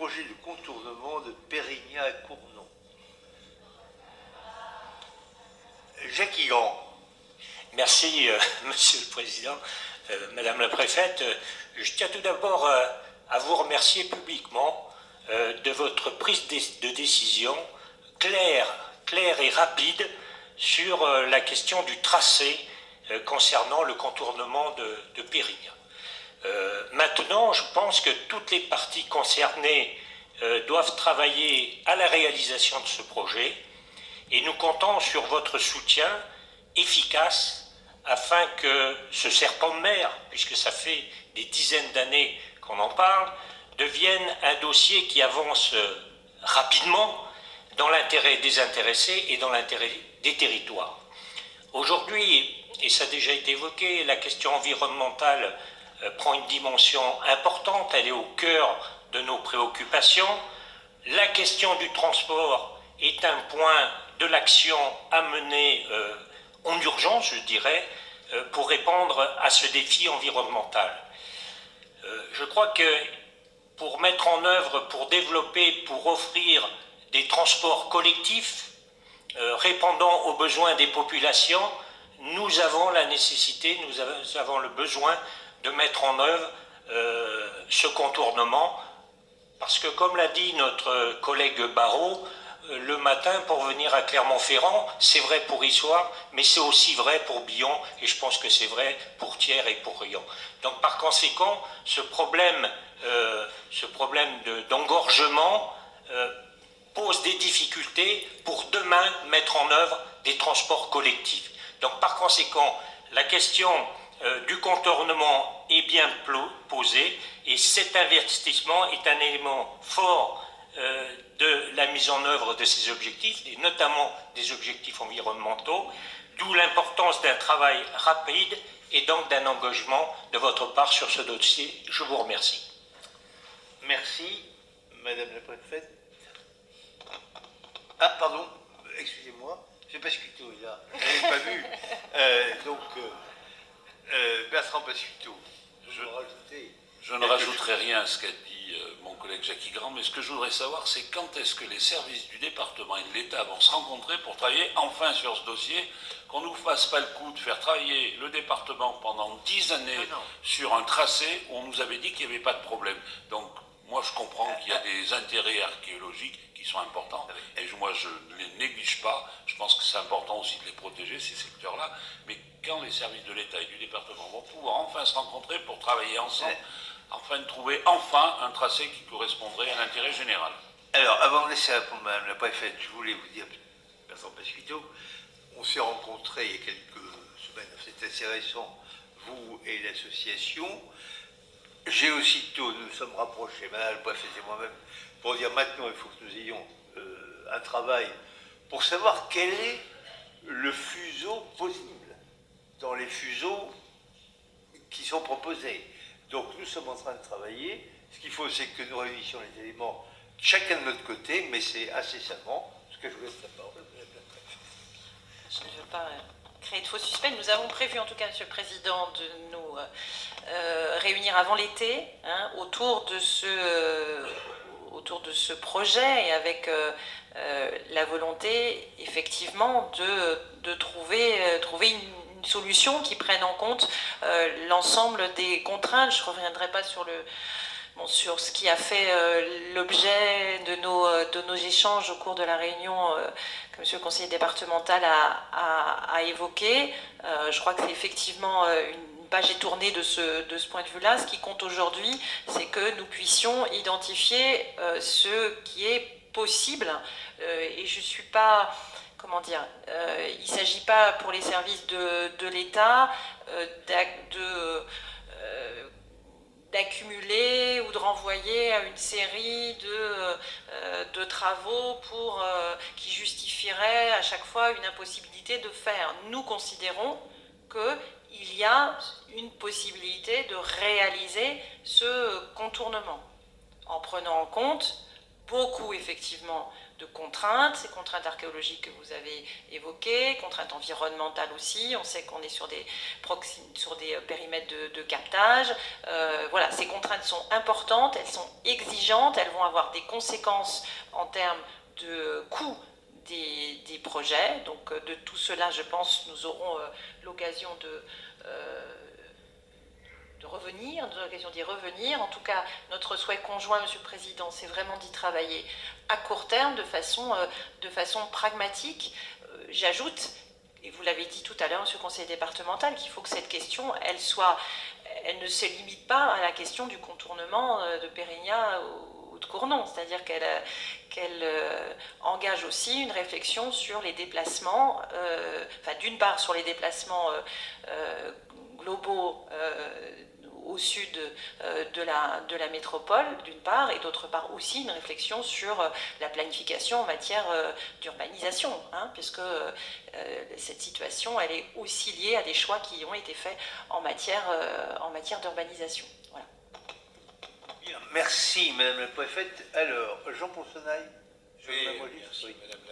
projet de contournement de Pérignat à Cournon. Jacques Grand. Merci, Monsieur le Président. Madame la Préfète, je tiens tout d'abord à vous remercier publiquement de votre prise de décision claire et rapide sur la question du tracé concernant le contournement de Pérignat. Maintenant, je pense que toutes les parties concernées doivent travailler à la réalisation de ce projet et nous comptons sur votre soutien efficace afin que ce serpent de mer, puisque ça fait des dizaines d'années qu'on en parle, devienne un dossier qui avance rapidement dans l'intérêt des intéressés et dans l'intérêt des territoires. Aujourd'hui, et ça a déjà été évoqué, la question environnementale prend une dimension importante, elle est au cœur de nos préoccupations. La question du transport est un point de l'action à mener en urgence, je dirais, pour répondre à ce défi environnemental. Je crois que pour mettre en œuvre, pour développer, pour offrir des transports collectifs répondant aux besoins des populations, nous avons la nécessité, nous avons le besoin de mettre en œuvre ce contournement, parce que comme l'a dit notre collègue Barrot, le matin pour venir à Clermont-Ferrand, c'est vrai pour Issoire, mais c'est aussi vrai pour Billon, et je pense que c'est vrai pour Thiers et pour Riom. Donc par conséquent, ce problème d'engorgement pose des difficultés pour demain mettre en œuvre des transports collectifs. Donc par conséquent, la question du contournement est bien posée, et cet investissement est un élément fort de la mise en œuvre de ces objectifs, et notamment des objectifs environnementaux, d'où l'importance d'un travail rapide et donc d'un engagement de votre part sur ce dossier. Je vous remercie. Merci, Madame la Préfète. Ah, pardon, excusez-moi, c'est Pasquito, il est là, je n'avais pas vu. Bertrand Pasquito, je ne rajouterai rien à ce qu'a dit mon collègue Jacques Grand, mais ce que je voudrais savoir, c'est quand est-ce que les services du département et de l'État vont se rencontrer pour travailler enfin sur ce dossier, qu'on ne nous fasse pas le coup de faire travailler le département pendant 10 années sur un tracé où on nous avait dit qu'il n'y avait pas de problème. Donc, moi, je comprends qu'il y a des intérêts archéologiques qui sont importants, et moi, je ne les néglige pas. Je pense que c'est important aussi de les protéger, ces secteurs-là, mais quand les services de l'État et du département vont pouvoir enfin se rencontrer pour travailler ensemble, afin de trouver enfin un tracé qui correspondrait à l'intérêt général. Alors, avant de laisser répondre Madame la Préfète, je voulais vous dire, Bertrand Pasquito, on s'est rencontrés il y a quelques semaines, c'est assez récent, vous et l'association. J'ai aussitôt, nous nous sommes rapprochés, Madame la Préfète et moi-même, pour dire maintenant il faut que nous ayons un travail pour savoir quel est le fuseau possible dans les fuseaux qui sont proposés. Donc nous sommes en train de travailler. Ce qu'il faut, c'est que nous réunissions les éléments chacun de notre côté, mais c'est incessamment ce que je vous laisse la parole. Je ne veux pas créer de faux suspects. Nous avons prévu, en tout cas, Monsieur le Président, de nous réunir avant l'été autour de ce projet, et avec la volonté, effectivement, de trouver une solution qui prenne en compte l'ensemble des contraintes. Je ne reviendrai pas sur ce qui a fait l'objet de nos échanges au cours de la réunion que Monsieur le conseiller départemental a évoqué. Je crois que c'est effectivement une page est tournée de ce point de vue-là. Ce qui compte aujourd'hui, c'est que nous puissions identifier ce qui est possible. Et je ne suis pas... Comment dire, il ne s'agit pas pour les services de l'État d'accumuler ou de renvoyer à une série de travaux qui justifieraient à chaque fois une impossibilité de faire. Nous considérons qu'il y a une possibilité de réaliser ce contournement en prenant en compte beaucoup effectivement contraintes, ces contraintes archéologiques que vous avez évoquées, contraintes environnementales aussi. On sait qu'on est sur des périmètres de captage. Voilà, ces contraintes sont importantes, elles sont exigeantes, elles vont avoir des conséquences en termes de coûts des projets. Donc de tout cela, je pense, nous aurons l'occasion revenir, nous aurons l'occasion d'y revenir. En tout cas, notre souhait conjoint, Monsieur le Président, c'est vraiment d'y travailler à court terme, de façon pragmatique. J'ajoute, et vous l'avez dit tout à l'heure, Monsieur le Conseiller départemental, qu'il faut que cette question, elle ne se limite pas à la question du contournement de Pérignat ou de Cournon, c'est-à-dire qu'elle engage aussi une réflexion sur les déplacements, enfin d'une part sur les déplacements globaux au sud de la métropole, d'une part, et d'autre part aussi une réflexion sur la planification en matière d'urbanisation, hein, puisque cette situation, elle est aussi liée à des choix qui ont été faits en matière d'urbanisation. Voilà. Bien, merci Madame la Préfète. Alors, Jean Poncenaille. Oui, merci Madame